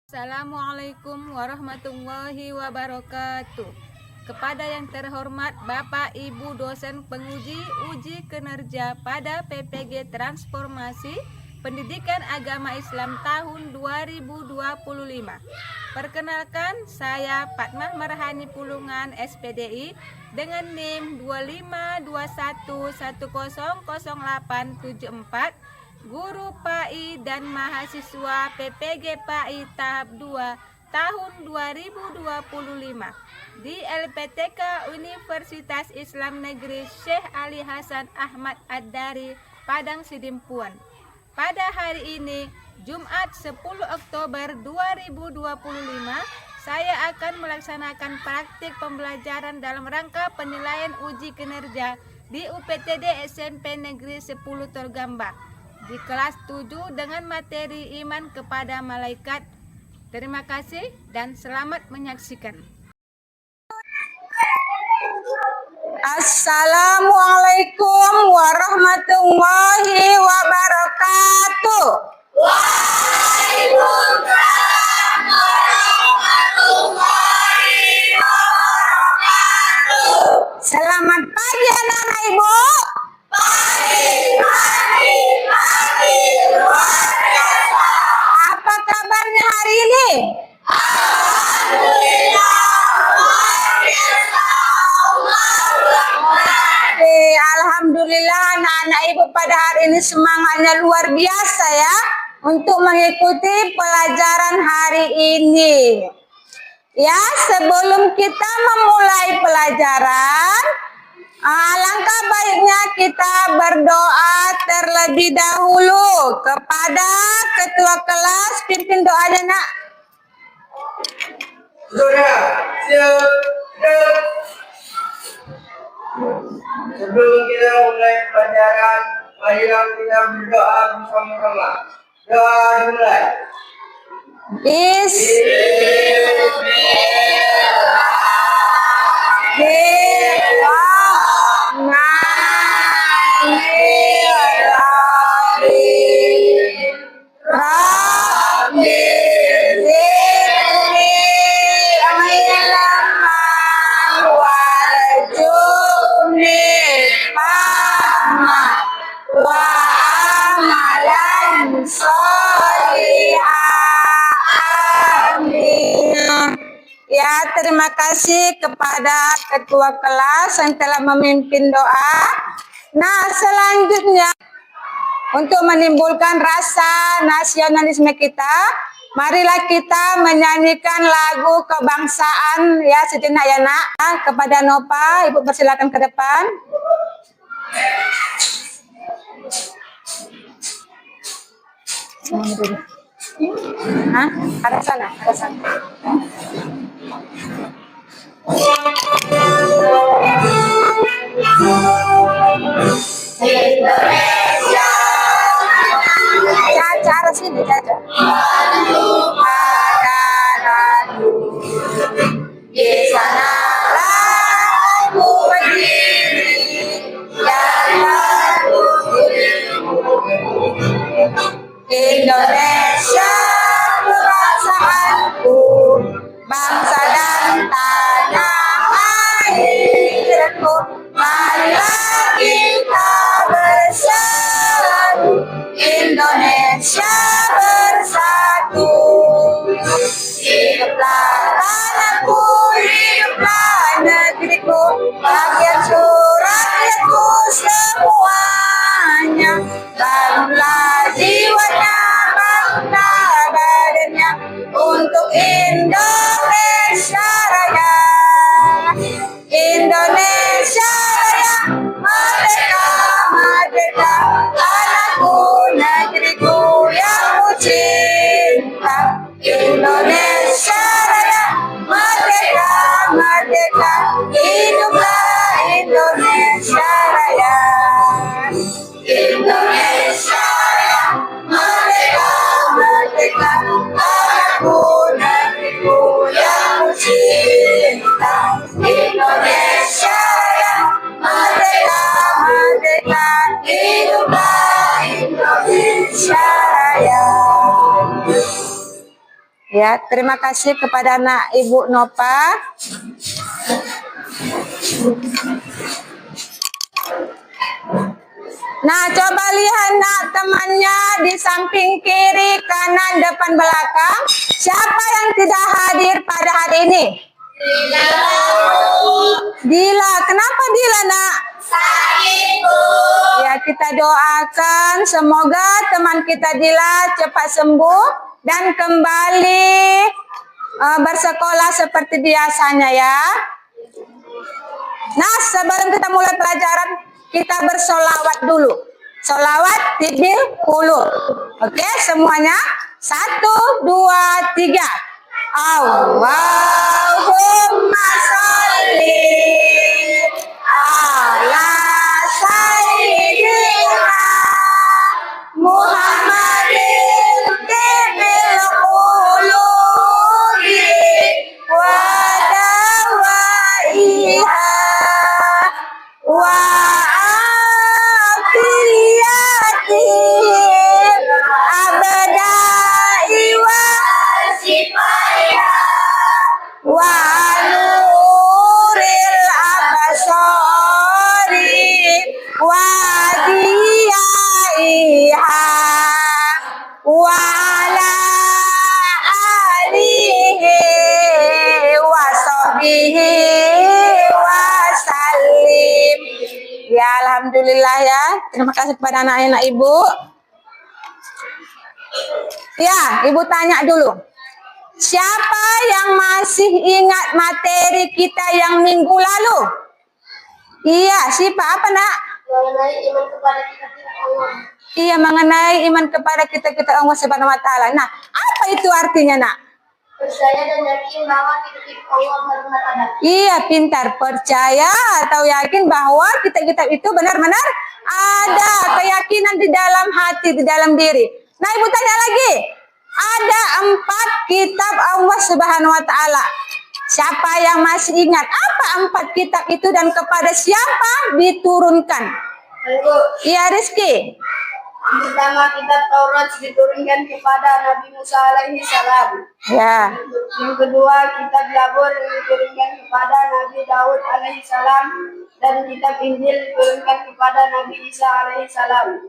Assalamualaikum warahmatullahi wabarakatuh. Kepada yang terhormat Bapak Ibu dosen penguji uji kinerja pada PPG Transformasi Pendidikan Agama Islam tahun 2025. Perkenalkan, saya Fatmah Marhani Pulungan SPDI dengan NIM 2521100874, guru PAI dan mahasiswa PPG PAI tahap 2 tahun 2025 di LPTK Universitas Islam Negeri Syekh Ali Hasan Ahmad Ad-Dari, Padang Sidimpuan. Pada hari ini, Jumat 10 Oktober 2025, saya akan melaksanakan praktik pembelajaran dalam rangka penilaian uji kinerja di UPTD SMP Negeri 10 Torgambak di kelas 7 dengan materi iman kepada malaikat. Terima kasih dan selamat menyaksikan. Assalamualaikum warahmatullahi wabarakatuh. Waalaikumsalam warahmatullahi wabarakatuh. Selamat pagi anak-anak ibu. Pagi luar biasa. Apa kabarnya hari ini? Alhamdulillah luar biasa. Alhamdulillah anak-anak ibu pada hari ini semangatnya luar biasa ya untuk mengikuti pelajaran hari ini. Ya, sebelum kita memulai pelajaran, alangkah baiknya kita berdoa terlebih dahulu kepada ketua kelas. Pimpin doanya nak. Sebelum kita mulai pelajaran, marilah kita berdoa bersama-sama. Doa dimulai. Ya, terima kasih kepada ketua kelas yang telah memimpin doa. Nah, selanjutnya untuk menimbulkan rasa nasionalisme kita, marilah kita menyanyikan lagu kebangsaan ya sejenak ya nak. Kepada Nova, ibu persilakan ke depan. Hah? Ada sana, ada sana. Indonesia, Caca, arah sini Caca. di sanalah aku berdiri dan aku Indonesia kebangsaanku, bangsa dan tanah airku. Marilah kita bersatu, Indonesia bersatu. Hiduplah tanahku, hiduplah negeriku, rakyat rakyatku semuanya. Bangunlah jiwanya, bangunlah badannya untuk Indonesia Raya. Indonesia Raya, merdeka, merdeka, tanahku, negeriku yang ku cinta. Indonesia Raya, merdeka, merdeka, hiduplah Ya, terima kasih kepada anak Ibu Nopa. Nah, coba lihat nak temannya di samping kiri, kanan, depan, belakang. Siapa yang tidak hadir pada hari ini? Dila. Kenapa Dila nak? Sakit, Bu. Ya, kita doakan semoga teman kita Dila cepat sembuh dan kembali bersekolah seperti biasanya ya. Nah, sebelum kita mulai pelajaran, kita bersolawat dulu. Solawat 30. Oke, semuanya. 1, 2, 3. Allahumma sholli ala sayyidina Muhammadin tibil qulubi wa dawaiha wa afiyatihim abdai wa Sifaya. wa nuril abasori wa diyaiha wa ala alihi wa sahbihi wa sallim. Ya, alhamdulillah ya. Terima kasih kepada anak-anak Ibu. Ya, Ibu tanya dulu. Siapa yang masih ingat materi kita yang minggu lalu? Iya, siapa? Apa nak? Mengenai iman kepada kita Allah. Iya, mengenai iman kepada kita Allah Subhanahu Wa Taala. Nah, apa itu artinya nak? Percaya dan yakin bahwa kita Allah benar-benar ada. Iya, pintar. Percaya atau yakin bahwa kita itu benar-benar ada, keyakinan di dalam hati, di dalam diri. Nah, Ibu tanya lagi. Ada 4 kitab Allah Subhanahu Wa Taala. Siapa yang masih ingat apa 4 kitab itu dan kepada siapa diturunkan? Ibu, Iya, Rizky. yang pertama kitab Taurat diturunkan kepada Nabi Musa alaihi salam. Ya. Yang kedua kitab Zabur diturunkan kepada Nabi Daud alaihi salam, dan kitab Injil diturunkan kepada Nabi Isa alaihi salam.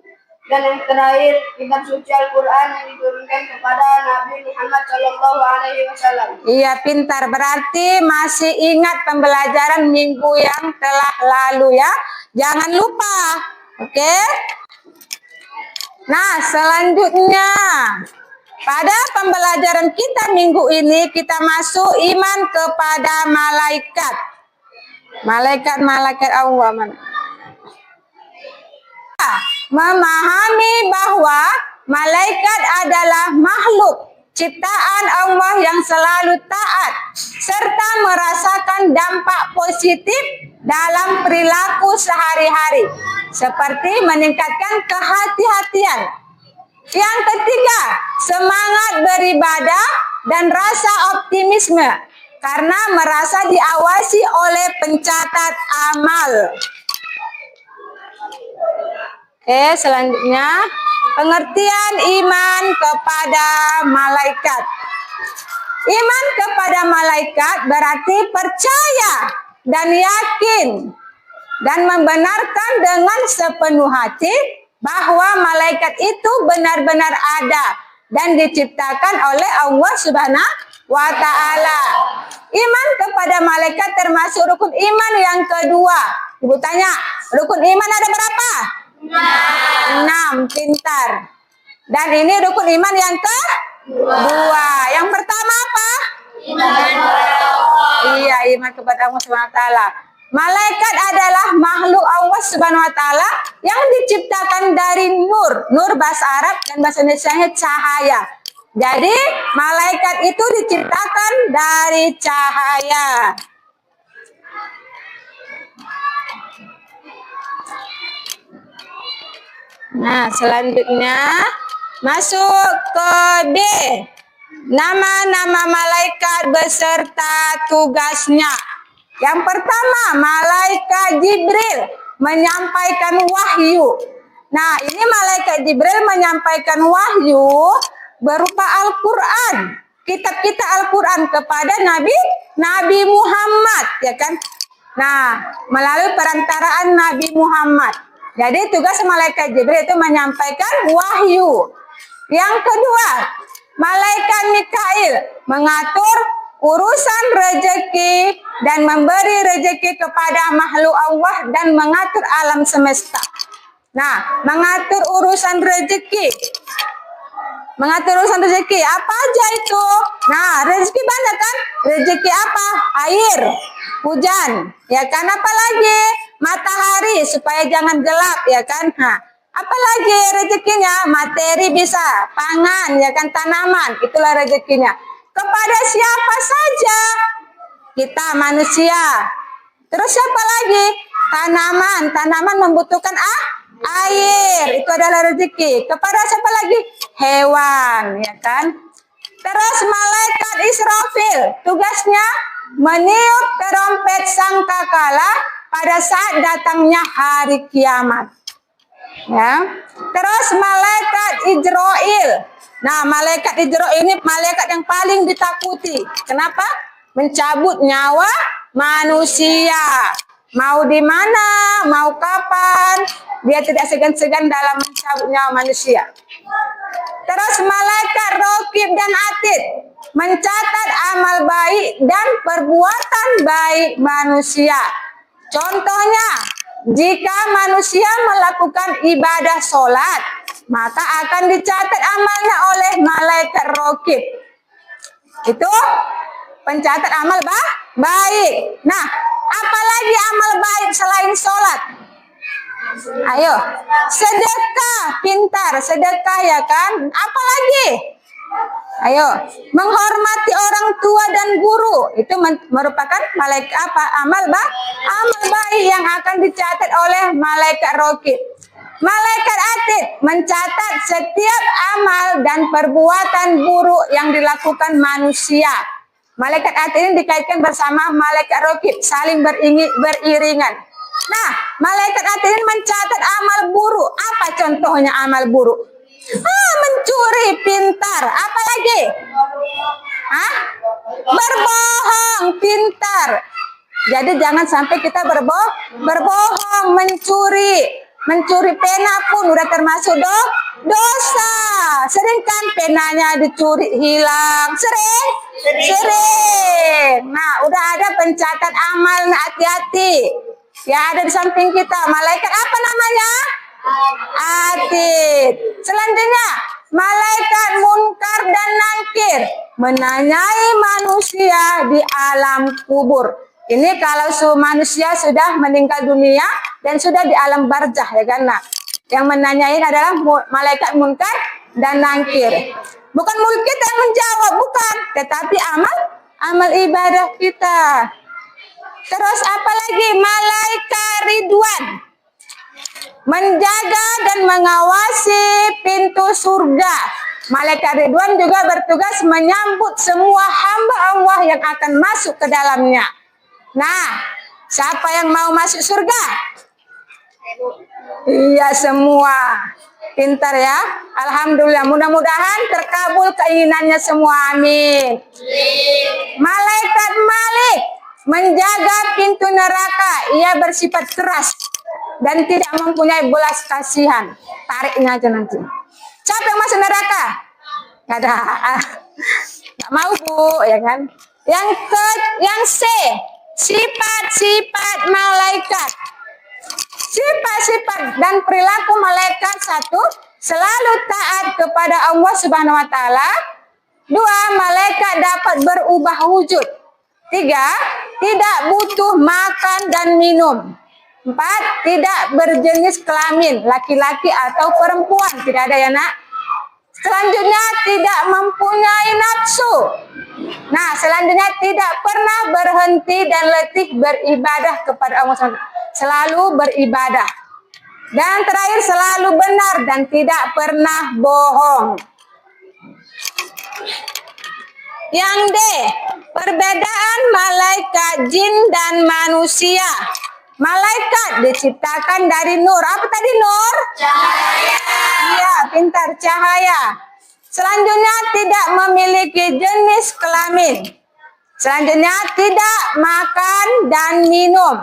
Dan yang terakhir kitab suci Al-Quran yang diturunkan kepada Nabi Muhammad sallallahu alaihi wasallam. Iya, pintar. Berarti masih ingat pembelajaran minggu yang telah lalu ya. Jangan lupa. Oke? Nah, selanjutnya pada pembelajaran kita minggu ini kita masuk iman kepada malaikat. Malaikat Allah mana? Memahami bahwa malaikat adalah makhluk ciptaan Allah yang selalu taat serta merasakan dampak positif dalam perilaku sehari-hari seperti meningkatkan kehati-hatian. Yang ketiga, semangat beribadah dan rasa optimisme karena merasa diawasi oleh pencatat amal. Oke, selanjutnya pengertian iman kepada malaikat. Iman kepada malaikat berarti percaya dan yakin dan membenarkan dengan sepenuh hati bahwa malaikat itu benar-benar ada dan diciptakan oleh Allah Subhanahu wa Ta'ala. Iman kepada malaikat termasuk rukun iman yang kedua. Ibu tanya, rukun iman ada berapa? 6. Pintar. Dan ini rukun iman yang kedua. Yang pertama apa? Iya, iman kepada Allah Subhanahu wa Ta'ala. Malaikat adalah makhluk Allah Subhanahu wa Ta'ala yang diciptakan dari nur. Nur bahasa Arab dan bahasa Indonesianya cahaya. Jadi malaikat itu diciptakan dari cahaya. Nah, selanjutnya masuk ke B. Nama-nama malaikat beserta tugasnya. Yang pertama, malaikat Jibril menyampaikan wahyu. Nah, ini malaikat Jibril menyampaikan wahyu berupa Al-Quran. kitab-kitab Al-Quran kepada Nabi Muhammad, ya kan? Nah, melalui perantaraan Nabi Muhammad. Jadi tugas malaikat Jibril itu menyampaikan wahyu. Yang kedua, malaikat Mikail mengatur urusan rezeki dan memberi rezeki kepada makhluk Allah dan mengatur alam semesta. Nah, mengatur urusan rezeki. Mengatur urusan rezeki, apa aja itu? Nah, rezeki banyak kan? Rezeki apa? Air, hujan, ya kan? Apalagi matahari supaya jangan gelap, ya kan? Nah, apalagi rezekinya? Materi bisa, pangan, ya kan? Tanaman, itulah rezekinya. Kepada siapa saja? Kita manusia. Terus siapa lagi? Tanaman membutuhkan air, itu adalah rezeki. Kepada siapa lagi? Hewan, ya kan? Terus malaikat Israfil, tugasnya meniup terompet sangkakala pada saat datangnya hari kiamat. Ya. Terus malaikat Ijrail. Nah, malaikat Ijrail ini malaikat yang paling ditakuti. Kenapa? Mencabut nyawa manusia. Mau di mana, mau kapan, dia tidak segan-segan dalam mencabut nyawa manusia. Terus malaikat Raqib dan Atid mencatat amal baik dan perbuatan baik manusia. Contohnya, jika manusia melakukan ibadah sholat, maka akan dicatat amalnya oleh malaikat Raqib. Itu pencatat amal baik. Nah, apalagi amal baik selain sholat? Ayo, sedekah pintar, sedekah, ya kan? Apalagi? Ayo, menghormati orang tua dan guru, itu merupakan malaikat apa? Amal baik yang akan dicatat oleh malaikat Raqib. Malaikat Atid mencatat setiap amal dan perbuatan buruk yang dilakukan manusia. Malaikat Atid ini dikaitkan bersama malaikat Raqib, saling beriringan. Nah, malaikat Atid ini mencatat amal buruk. Apa contohnya amal buruk? Mencuri pintar. Apa lagi? Berbohong pintar. Jadi jangan sampai kita berbohong, mencuri pena pun udah termasuk dosa. Sering kan penanya dicuri hilang? Sering. Nah, udah ada pencatat amal, hati-hati. Ya, ada di samping kita. Malaikat apa namanya? Atid. Selanjutnya, malaikat Munkar dan Nakir menanyai manusia di alam kubur. Ini kalau manusia sudah meninggal dunia dan sudah di alam barzah, ya kan? Nah, yang menanyai adalah malaikat Munkar dan Nakir. Bukan mulut kita yang menjawab, bukan, tetapi amal ibadah kita. Terus apalagi malaikat Ridwan menjaga dan mengawasi pintu surga. Malaikat Ridwan juga bertugas menyambut semua hamba Allah yang akan masuk ke dalamnya. Nah, siapa yang mau masuk surga? Iya, semua. Pintar ya. Alhamdulillah, mudah-mudahan terkabul keinginannya semua. Amin. Malaikat Malik menjaga pintu neraka. Ia bersifat keras dan tidak mempunyai belas kasihan. Tariknya aja nanti. Siapa yang masuk neraka? Gak ada. Gak mau, Bu, ya kan? Yang C, sifat-sifat malaikat. Sifat-sifat dan perilaku malaikat. 1, selalu taat kepada Allah Subhanahu wa taala. 2, malaikat dapat berubah wujud. 3, tidak butuh makan dan minum. 4, tidak berjenis kelamin, laki-laki atau perempuan. Tidak ada, ya nak? Selanjutnya, tidak mempunyai nafsu. Nah, selanjutnya tidak pernah berhenti dan letih beribadah kepada Allah SWT. Selalu beribadah. Dan terakhir, selalu benar dan tidak pernah bohong. Yang D, perbedaan malaikat jin dan manusia. Malaikat diciptakan dari nur. Apa tadi nur? Cahaya. Iya, pintar, cahaya. Selanjutnya tidak memiliki jenis kelamin. Selanjutnya tidak makan dan minum.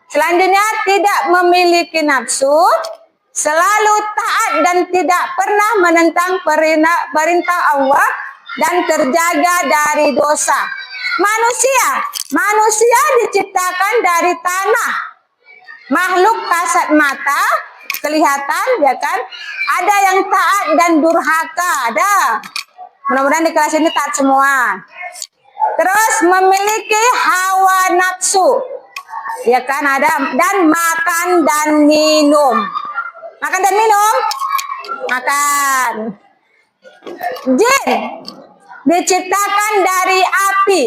Selanjutnya tidak memiliki nafsu. Selalu taat dan tidak pernah menentang perintah Allah dan terjaga dari dosa. Manusia diciptakan dari tanah. Makhluk kasat mata, kelihatan ya kan? Ada yang taat dan durhaka, ada. Mudah-mudahan di kelas ini taat semua. Terus memiliki hawa nafsu, ya kan ada, dan makan dan minum. Makan dan minum, makan. Jin diciptakan dari api.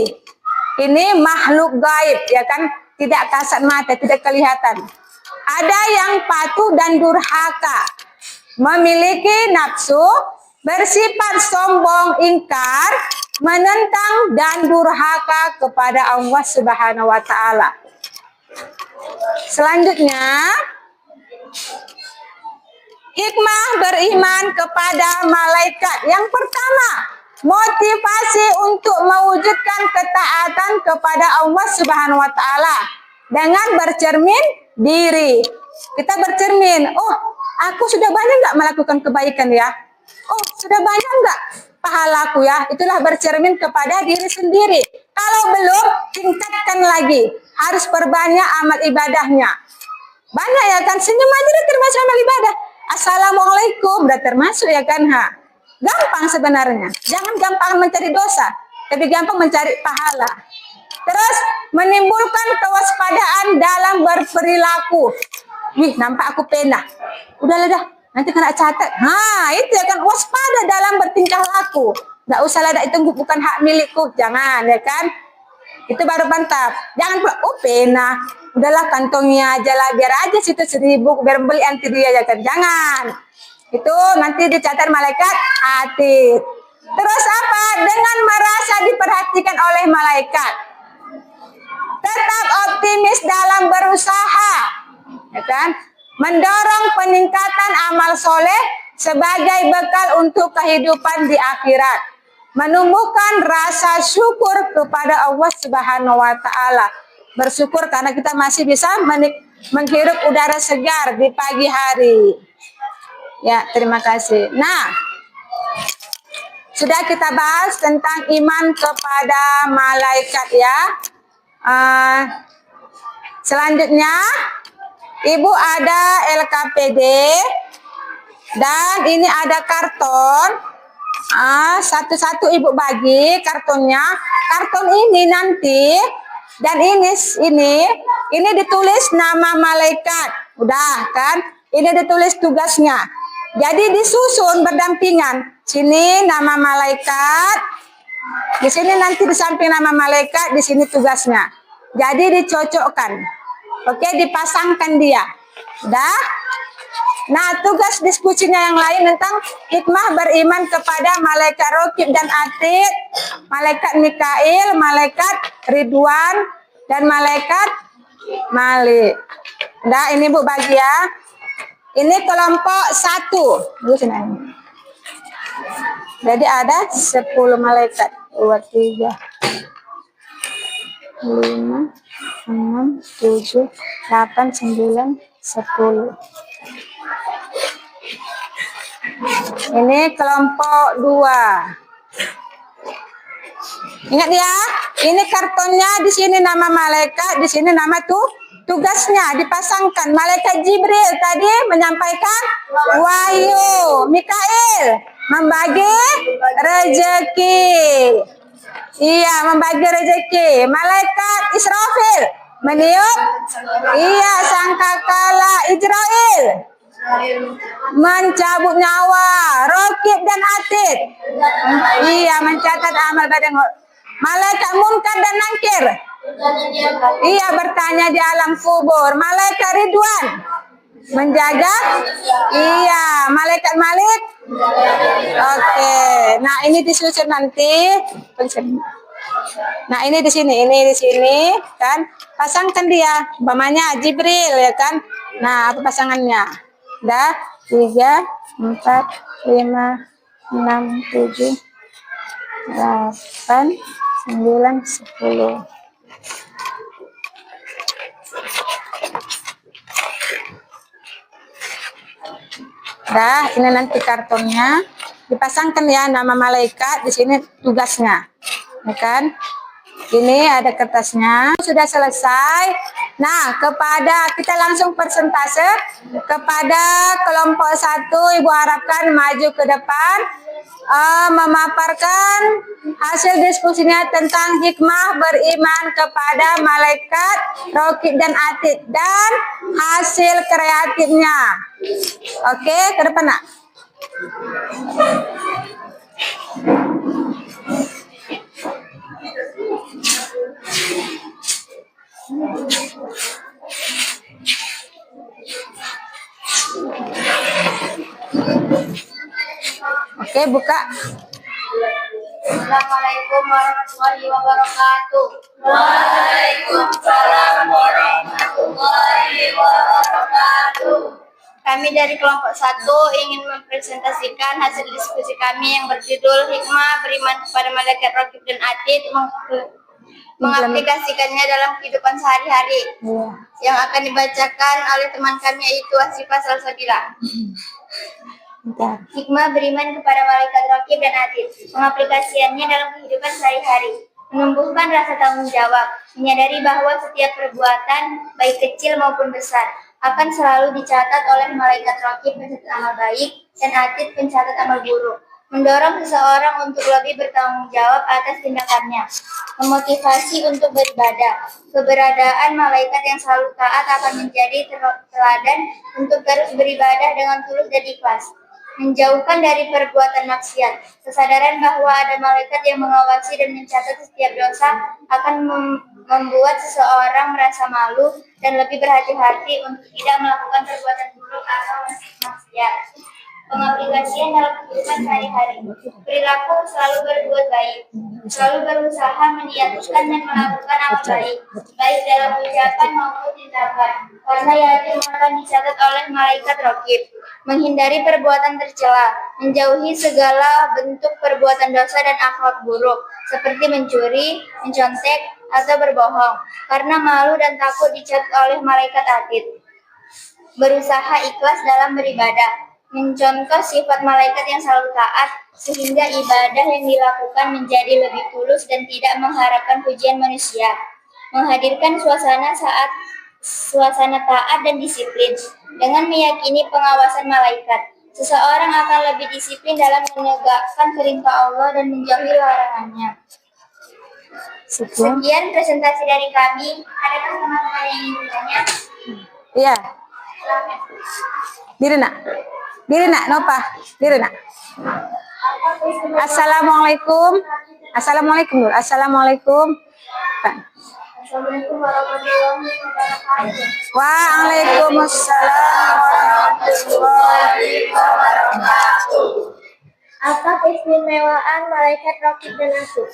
Ini makhluk gaib, ya kan? Tidak kasat mata, tidak kelihatan. Ada yang patuh dan durhaka, memiliki nafsu, bersifat sombong, ingkar, menentang dan durhaka kepada Allah Subhanahu wa taala. Selanjutnya, hikmah beriman kepada malaikat. Yang pertama, motivasi untuk mewujudkan ketaatan kepada Allah Subhanahu wa taala dengan bercermin diri. Kita bercermin, oh, aku sudah banyak nggak melakukan kebaikan ya? Oh, sudah banyak nggak pahalaku ya? Itulah bercermin kepada diri sendiri. Kalau belum, tingkatkan lagi. Harus perbanyak amal ibadahnya. Banyak ya kan? Senyum aja udah termasuk amal ibadah. Assalamualaikum udah termasuk ya kan? Gampang sebenarnya. Jangan gampang mencari dosa, tapi gampang mencari pahala. Terus menimbulkan kewaspadaan dalam berperilaku. Wih, nampak aku pena. Udahlah dah, nanti kena catat. Itu ya kan, waspada dalam bertingkah laku. Nggak usah lah, itu bukan hak milikku. Jangan ya kan. Itu baru mantap. Jangan pula, oh pena. Udahlah kantongnya aja lah, biar aja situ 1.000, biar beli anti dia ya kan. Jangan. Itu nanti dicatat malaikat atid. Terus apa? Dengan merasa diperhatikan oleh malaikat. Tetap optimis dalam berusaha. Ya kan? Mendorong peningkatan amal soleh sebagai bekal untuk kehidupan di akhirat. Menumbuhkan rasa syukur kepada Allah Subhanahu wa taala. Bersyukur karena kita masih bisa menghirup udara segar di pagi hari. Ya, terima kasih. Nah, sudah kita bahas tentang iman kepada malaikat ya. Selanjutnya, Ibu ada LKPD dan ini ada karton. Satu-satu Ibu bagi kartonnya. Karton ini nanti dan ini ditulis nama malaikat. Udah kan? Ini ditulis tugasnya. Jadi disusun berdampingan. Sini nama malaikat. Di sini nanti di samping nama malaikat, di sini tugasnya. Jadi dicocokkan. Oke, dipasangkan dia. Udah? Nah, tugas diskusinya yang lain tentang hikmah beriman kepada malaikat Raqib dan Atid, malaikat Mikail, malaikat Ridwan, dan malaikat Malik. Udah, ini Bu bagi ya. Ini kelompok 1. Jadi ada 10 malaikat. 2, 3, 5, 6, 7, 8, 9, 10. Ini kelompok 2. Ingat ya, ini kartonnya, di sini nama malaikat, di sini nama tugasnya dipasangkan. Malaikat Jibril tadi menyampaikan wahyu, Mikail membagi rezeki. Iya, membagi rezeki. Malaikat Israfil meniup. Iya, sangkakala. Ijrail mencabut nyawa. Raqib dan Atid, iya, mencatat amal badan. Malaikat Munkar dan Nakir, iya, bertanya di alam kubur. Malaikat Ridwan menjaga. Iya, malaikat Malik. Oke. Nah, ini disusun nanti. Nah, ini di sini kan. Pasangkan dia. Umpamanya Jibril ya kan. Nah, apa pasangannya? Udah 3, 4, 5, 6, 7, 8, 9, 10. Dah, ini nanti kartonnya dipasangkan ya nama malaikat di sini tugasnya, ya kan? Ini ada kertasnya. Sudah selesai. Nah, kita langsung persentase kepada kelompok 1. Ibu harapkan maju ke depan, memaparkan hasil diskusinya tentang hikmah beriman kepada malaikat, Raqib dan Atid, dan hasil kreatifnya. Oke, ke depan nak. Oke, buka. Assalamualaikum warahmatullahi wabarakatuh. Waalaikumsalam warahmatullahi wabarakatuh. Kami dari kelompok 1 ingin mempresentasikan hasil diskusi kami yang berjudul Hikmah Beriman kepada Malaikat Raqib dan Atid, mengaplikasikannya dalam kehidupan sehari-hari. Yang akan dibacakan oleh teman kami yaitu Asifah Salsabila. Hikmah beriman kepada Malaikat Raqib dan Atid, mengaplikasikannya dalam kehidupan sehari-hari. Menumbuhkan rasa tanggung jawab, menyadari bahwa setiap perbuatan, baik kecil maupun besar, akan selalu dicatat oleh Malaikat Raqib pencatat amal baik dan Atid pencatat amal buruk. Mendorong seseorang untuk lebih bertanggung jawab atas tindakannya. Memotivasi untuk beribadah. Keberadaan malaikat yang selalu taat akan menjadi teladan untuk terus beribadah dengan tulus dan ikhlas. Menjauhkan dari perbuatan maksiat. Kesadaran bahwa ada malaikat yang mengawasi dan mencatat setiap dosa akan membuat seseorang merasa malu dan lebih berhati-hati untuk tidak melakukan perbuatan buruk atau maksiat. Pengaplikasian dalam kehidupan sehari-hari. Perilaku selalu berbuat baik, selalu berusaha meniatkan dan melakukan amal baik, baik dalam ucapan maupun tindakan, karena yakin akan dicatat oleh malaikat Raqib. Menghindari perbuatan tercela, menjauhi segala bentuk perbuatan dosa dan akhlak buruk, seperti mencuri, mencontek, atau berbohong, karena malu dan takut dicatat oleh malaikat Atid. Berusaha ikhlas dalam beribadah, mencontoh sifat malaikat yang selalu taat, sehingga ibadah yang dilakukan menjadi lebih tulus dan tidak mengharapkan pujian manusia. Menghadirkan suasana taat dan disiplin, dengan meyakini pengawasan malaikat. Seseorang akan lebih disiplin dalam menegakkan perintah Allah dan menjauhi larangannya. Sekian presentasi dari kami. Adakah teman-teman yang ingin bertanya? Iya. Diri nak, Nopah. Diri nak. Assalamualaikum. Assalamualaikum dulu. Assalamualaikum. Assalamualaikum warahmatullahi wabarakatuh. Waalaikumsalam warahmatullahi wabarakatuh. Apa keistimewaan malaikat Raqib dan Atid?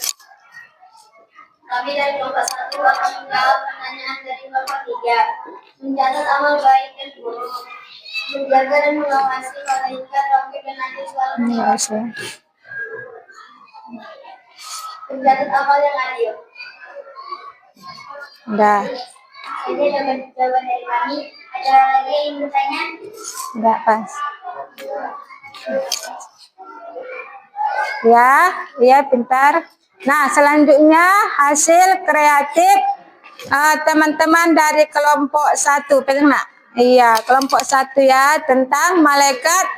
Kami dari kelompok 1 akan menjawab pertanyaan dari kelompok 3. Mencatat amal baik dan buruk, menjaga dan mengawasi malaikat Raqib dan Atid selalu mencatat amal yang adil. Udah. Ini jawaban dari kami. Ada lagi yang ingin bertanya? Enggak pas. Ya, pintar. Nah, selanjutnya hasil kreatif teman-teman dari kelompok 1. Pegang nak? Iya, kelompok 1 ya, tentang malaikat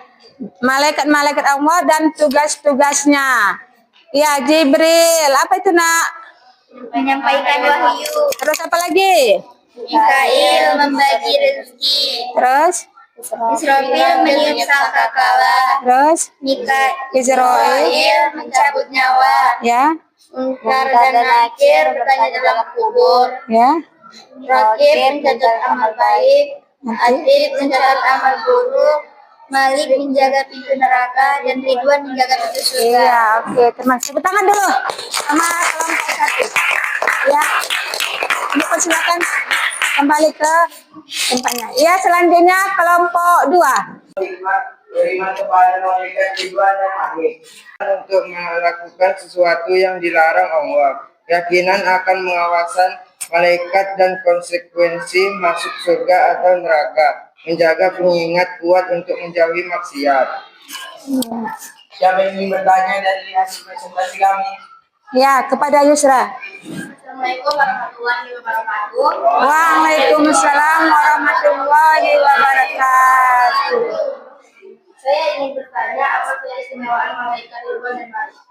Allah dan tugas-tugasnya. Ya, Jibril. Apa itu nak? Menyampaikan wahyu. Terus apa lagi? Mikail membagi rezeki. Terus? Israfil meniup sangkakala. Terus? Israel mencabut nyawa. Ya. Munkar dan Nakir bertanya dalam kubur. Ya. Raqib mencatat amal baik. Atid mencatat amal buruk. Malik menjaga pintu neraka dan Ridwan menjaga pintu surga. Iya, oke. Teman, tepuk tangan dulu sama kelompok 1. Ya. Ini silakan kembali ke tempatnya. Ya, selanjutnya kelompok 2. beriman kepada malaikat Ridwan dan Malik, untuk melakukan sesuatu yang dilarang Allah, keyakinan akan pengawasan malaikat dan konsekuensi masuk surga atau neraka, menjaga pengingat kuat untuk menjauhi maksiat. Siapa yang ingin bertanya dari hasil presentasi kami? Ya, kepada Yusra. Assalamualaikum warahmatullahi wabarakatuh. Waalaikumsalam warahmatullahi wabarakatuh. Saya ingin bertanya apa keistimewaan malaikat Ridwan dan Malik?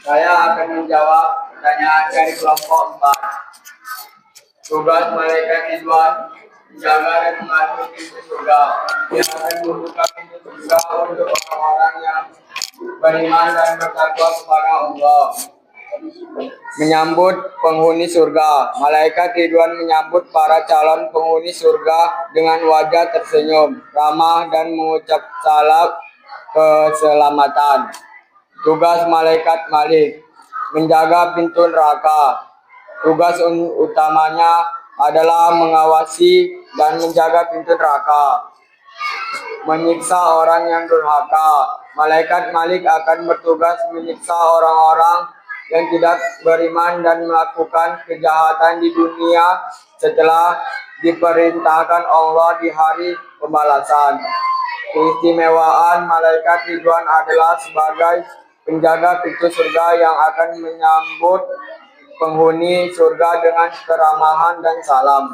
Saya akan menjawab pertanyaan dari kelompok 4. Tugas malaikat Ridwan menjaga dan mengatur pintu surga. Dia akan membuka pintu surga untuk orang-orang yang beriman dan bertakwa kepada Allah. Menyambut penghuni surga. Malaikat Ridwan menyambut para calon penghuni surga dengan wajah tersenyum, ramah, dan mengucap salam keselamatan. Tugas malaikat Malik menjaga pintu neraka. Tugas utamanya adalah mengawasi dan menjaga pintu neraka, menyiksa orang yang durhaka. Malaikat Malik akan bertugas menyiksa orang-orang yang tidak beriman dan melakukan kejahatan di dunia setelah diperintahkan Allah di hari pembalasan. Keistimewaan malaikat Ridwan adalah sebagai penjaga pintu surga yang akan menyambut penghuni surga dengan keramahan dan salam.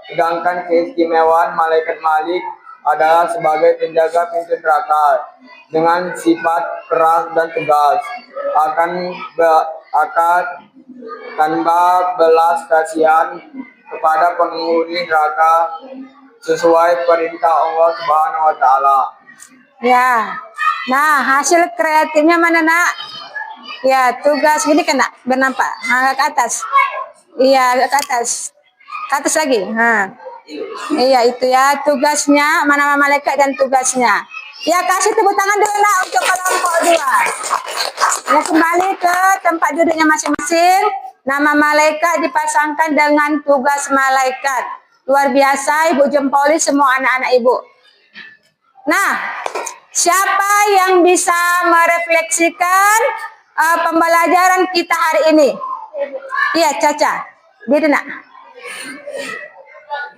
Sedangkan keistimewaan malaikat Malik adalah sebagai penjaga pintu neraka dengan sifat keras dan tegas, akan tanpa belas kasihan kepada penghuni neraka sesuai perintah Allah Subhanahu wa taala. Ya. Nah, hasil kreatifnya mana, Nak? Ya, tugas gini kan, Nak? Bernampak. Nah, ke atas. Iya, ke atas. Ke atas lagi. Nah. Iya, itu ya tugasnya, mana malaikat dan tugasnya. Ya, kasih tepuk tangan dulu, Nak, untuk kelompok 2. Ya, kembali ke tempat duduknya masing-masing. Nama malaikat dipasangkan dengan tugas malaikat. Luar biasa, Ibu jempoli semua anak-anak Ibu. Nah, siapa yang bisa merefleksikan pembelajaran kita hari ini? Iya, Caca. Gitu, Nak.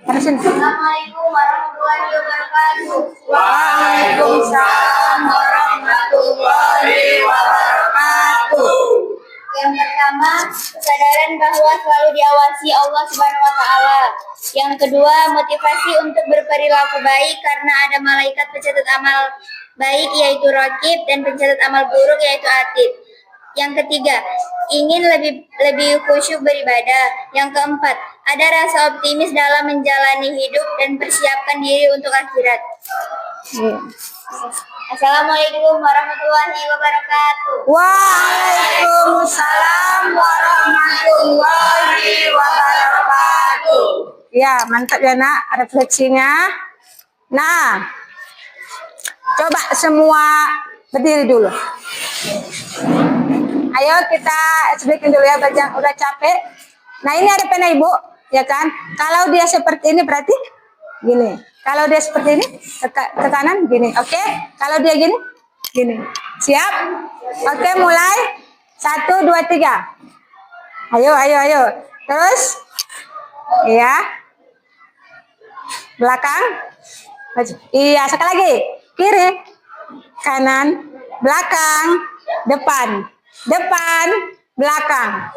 Assalamualaikum warahmatullahi wabarakatuh. Waalaikumsalam warahmatullahi wabarakatuh. Yang pertama, kesadaran bahwa selalu diawasi Allah Subhanahu wa taala. Yang kedua, motivasi untuk berperilaku baik karena ada malaikat pencatat amal baik yaitu Raqib dan pencatat amal buruk yaitu Atid. Yang ketiga, ingin lebih khusyuk beribadah. Yang keempat, ada rasa optimis dalam menjalani hidup dan persiapkan diri untuk akhirat. Assalamualaikum warahmatullahi wabarakatuh. Waalaikumsalam warahmatullahi wabarakatuh. Ya, mantap ya, Nak, refleksinya. Nah, coba semua berdiri dulu. Ayo kita explain dulu ya, belajar udah capek. Nah, ini ada pena Ibu, ya kan? Kalau dia seperti ini berarti gini. Kalau dia seperti ini ke kanan gini, oke? Kalau dia gini, gini. Siap? Oke, mulai. 1, 2, 3. Ayo. Terus, iya. Belakang. Iya, sekali lagi. Kiri, kanan, belakang, depan. Depan, belakang,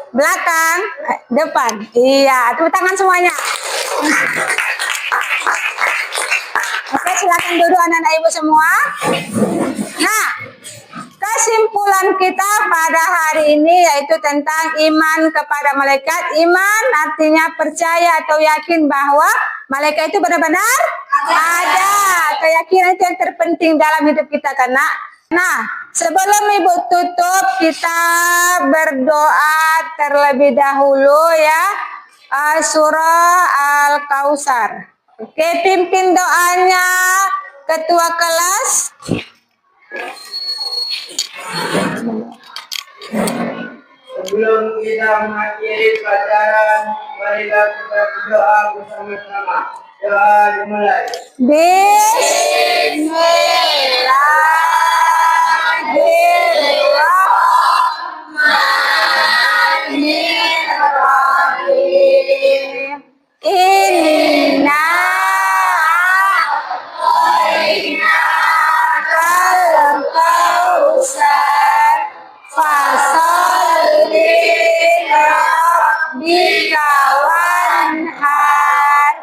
depan. Iya, tepuk tangan semuanya. Oke, silakan duduk anak-anak Ibu semua. Nah, kesimpulan kita pada hari ini yaitu tentang iman kepada malaikat. Iman artinya percaya atau yakin bahwa malaikat itu benar-benar ada. Keyakinan itu yang terpenting dalam hidup kita, karena nah, sebelum Ibu tutup, kita berdoa terlebih dahulu ya. Surah Al-Kautsar. Oke, pimpin doanya ketua kelas. Sebelum kita mengakhiri pelajaran, marilah kita berdoa bersama-sama. Ya, dimulai. Bismillahirrahmanirrahim. Inna kal kausar fasolli rabbika wanhar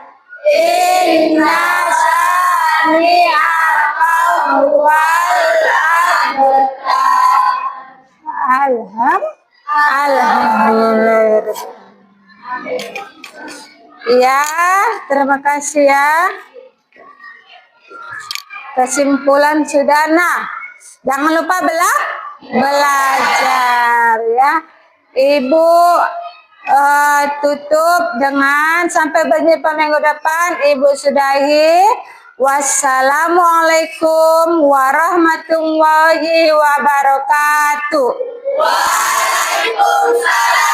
inna sani'aka huwal abtar. Alhamdulillah. Ya, terima kasih ya. Kesimpulan sudah. Nah, jangan lupa belajar ya. Ibu tutup dengan sampai berjumpa minggu depan. Ibu sudahi. Wassalamualaikum warahmatullahi wabarakatuh. Waalaikumsalam.